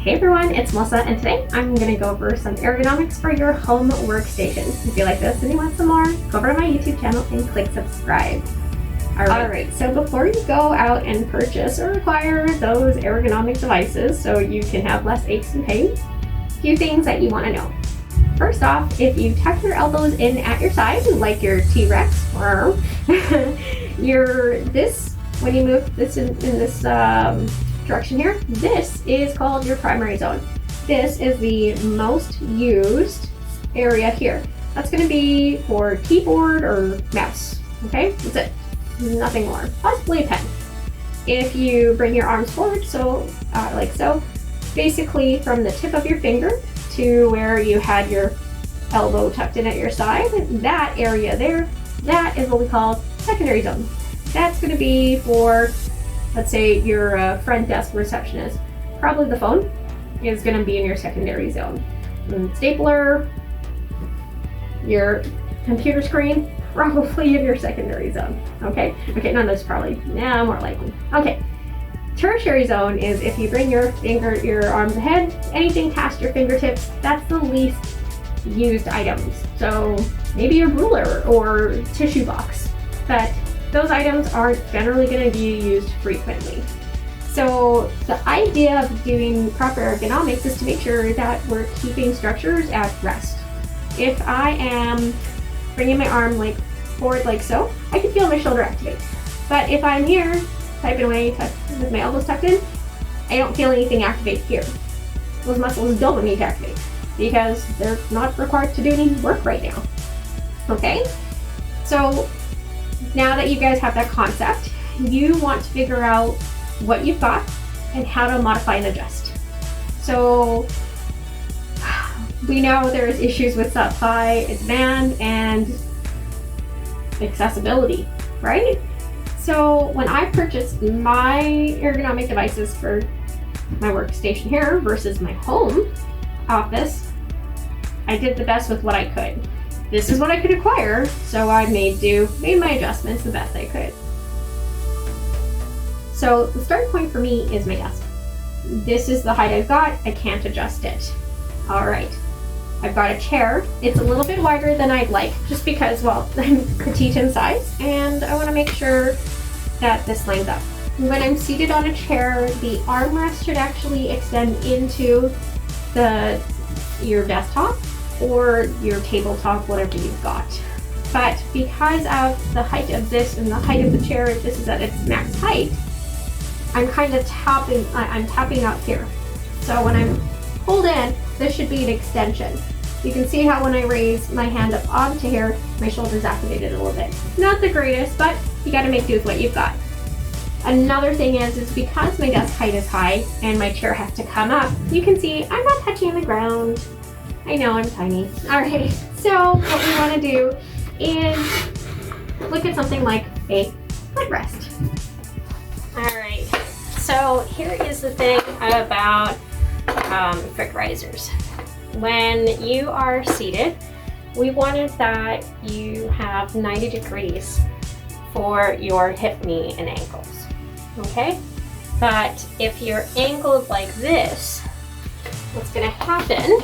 Hey everyone, it's Melissa, and today I'm going to go over some ergonomics for your home workstation. If you like this and you want some more, go over to my YouTube channel and click subscribe. Alright, so before you go out and purchase or acquire those ergonomic devices so you can have less aches and pains, a few things that you want to know. First off, if you tuck your elbows in at your side, like your T-Rex, when you move this in this direction here, this is called your primary zone. This is the most used area here. That's going to be for keyboard or mouse. Okay, that's it. Nothing more. Possibly a pen. If you bring your arms forward, so like so, basically from the tip of your finger to where you had your elbow tucked in at your side, that area there, that is what we call secondary zone. That's going to be for, let's say, your front desk receptionist. Probably the phone is going to be in your secondary zone. And stapler, your computer screen, probably in your secondary zone. Okay, none of those probably, more likely. Okay, tertiary zone is if you bring your arms ahead, anything past your fingertips, that's the least used items. So maybe a ruler or tissue box, but those items aren't generally going to be used frequently. So the idea of doing proper ergonomics is to make sure that we're keeping structures at rest. If I am bringing my arm like forward like so, I can feel my shoulder activate. But if I'm here, typing away with my elbows tucked in, I don't feel anything activate here. Those muscles don't need to activate because they're not required to do any work right now. Okay? So now that you guys have that concept, you want to figure out what you've got and how to modify and adjust. So we know there's issues with supply, demand, and accessibility, right? So when I purchased my ergonomic devices for my workstation here versus my home office, I did the best with what I could. This is what I could acquire, so I made my adjustments the best I could. So the starting point for me is my desk. This is the height I've got, I can't adjust it. All right, I've got a chair. It's a little bit wider than I'd like, just because, well, I'm petite in size, and I wanna make sure that this lines up. When I'm seated on a chair, the armrest should actually extend into your desktop or your tabletop, whatever you've got. But because of the height of this and the height of the chair, this is at its max height, I'm kind of tapping out here. So when I'm pulled in, this should be an extension. You can see how when I raise my hand up onto here, my shoulder's activated a little bit. Not the greatest, but you gotta make do with what you've got. Another thing is because my desk height is high and my chair has to come up, you can see I'm not touching the ground. I know I'm tiny. All right, so what we want to do is look at something like a footrest. All right, so here is the thing about foot risers. When you are seated, we wanted that you have 90 degrees for your hip, knee, and ankles, okay? But if you're angled like this, what's gonna happen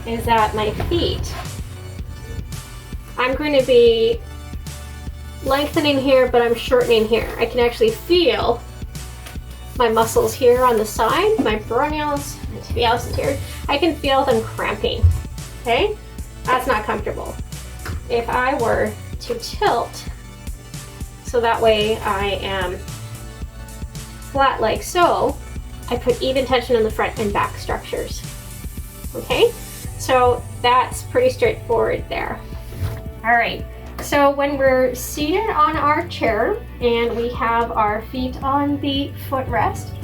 is that my feet, I'm going to be lengthening here, but I'm shortening here. I can actually feel my muscles here on the side, my peroneals, my tibialis here. I can feel them cramping, okay? That's not comfortable. If I were to tilt, so that way I am flat like so, I put even tension in the front and back structures, okay? So that's pretty straightforward there. All right, so when we're seated on our chair and we have our feet on the footrest,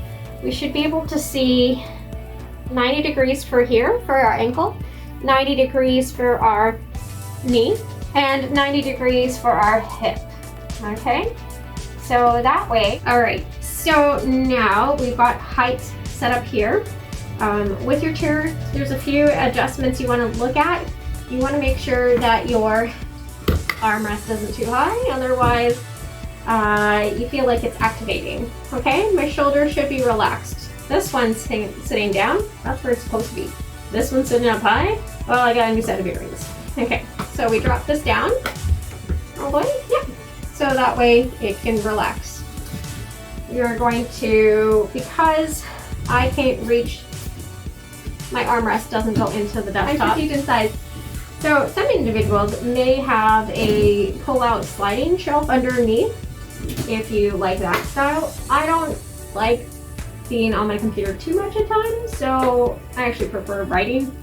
we should be able to see 90 degrees for here, for our ankle, 90 degrees for our knee, and 90 degrees for our hip, okay? So that way, all right, so now we've got height set up here. With your chair, there's a few adjustments you want to look at. You want to make sure that your armrest isn't too high, otherwise you feel like it's activating. Okay, my shoulder should be relaxed. This one's sitting down. That's where it's supposed to be. This one's sitting up high. Well, I got a new set of earrings. Okay, so we drop this down. All the way? Yep. So that way it can relax. You're going to, because I can't reach, my armrest doesn't go into the desktop. I'm petite size. So some individuals may have a pull-out sliding shelf underneath if you like that style. I don't like being on my computer too much at times, so I actually prefer writing.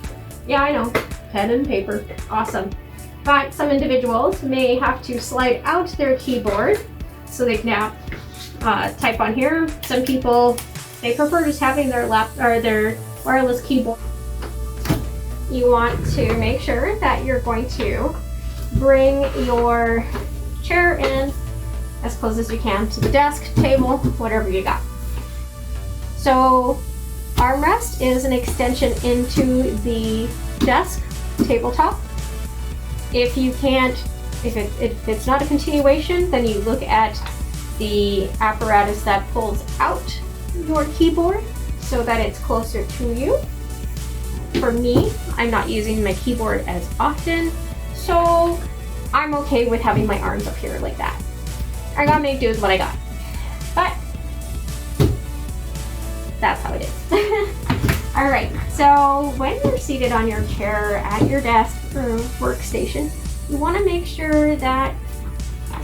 Yeah, I know, pen and paper, awesome. But some individuals may have to slide out their keyboard so they can type on here. Some people, they prefer just having their their wireless keyboard. You want to make sure that you're going to bring your chair in as close as you can to the desk, table, whatever you got. So armrest is an extension into the desk tabletop. If you can't, if it's not a continuation, then you look at the apparatus that pulls out your keyboard so that it's closer to you. For me, I'm not using my keyboard as often, so I'm okay with having my arms up here like that. I gotta make do with what I got. But that's how it is. All right, so when you're seated on your chair at your desk or workstation, you wanna make sure that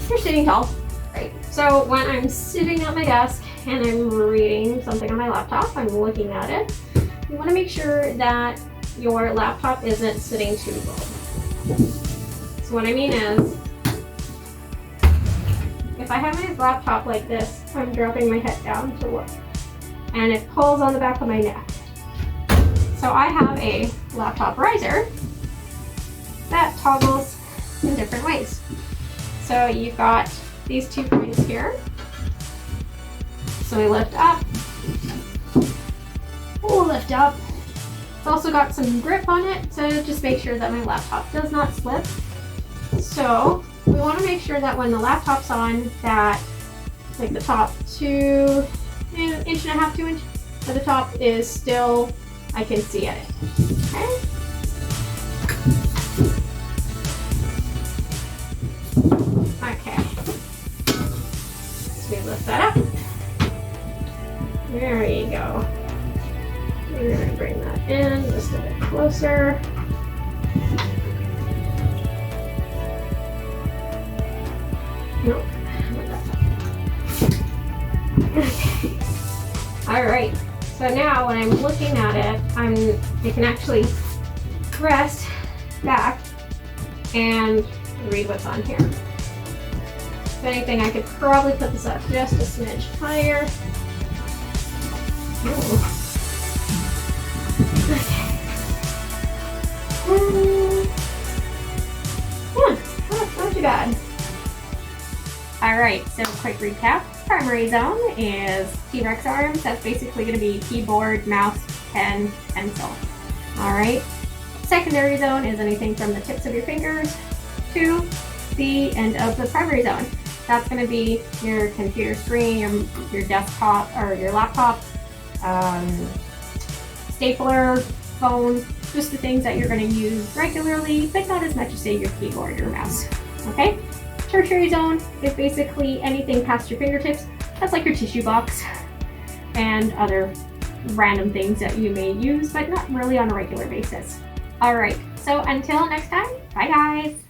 you're sitting tall. Right. So when I'm sitting at my desk and I'm reading something on my laptop, I'm looking at it, you wanna make sure that your laptop isn't sitting too low. So what I mean is, if I have my laptop like this, I'm dropping my head down to look, and it pulls on the back of my neck. So I have a laptop riser that toggles in different ways. So you've got these 2 points here. So we lift up, we'll lift up. It's also got some grip on it to just make sure that my laptop does not slip. So we want to make sure that when the laptop's on, that like the top 2.5 inch, 2 inch at the top is still, I can see it. Okay. Okay. So we lift that up. There you go. We're going to bring that in just a bit closer. Nope. Okay. All right. So now when I'm looking at it, I can actually rest back and read what's on here. If anything, I could probably put this up just a smidge higher. Ooh. Yeah, not too bad. Alright, so quick recap. Primary zone is T-Rex arms. That's basically going to be keyboard, mouse, pen, pencil. Alright. Secondary zone is anything from the tips of your fingers to the end of the primary zone. That's going to be your computer screen, your desktop, or your laptop, stapler, phone, just the things that you're going to use regularly, but not as much as, say, your keyboard or mouse. Okay? Tertiary zone is basically anything past your fingertips. That's like your tissue box and other random things that you may use, but not really on a regular basis. All right, so until next time, bye guys.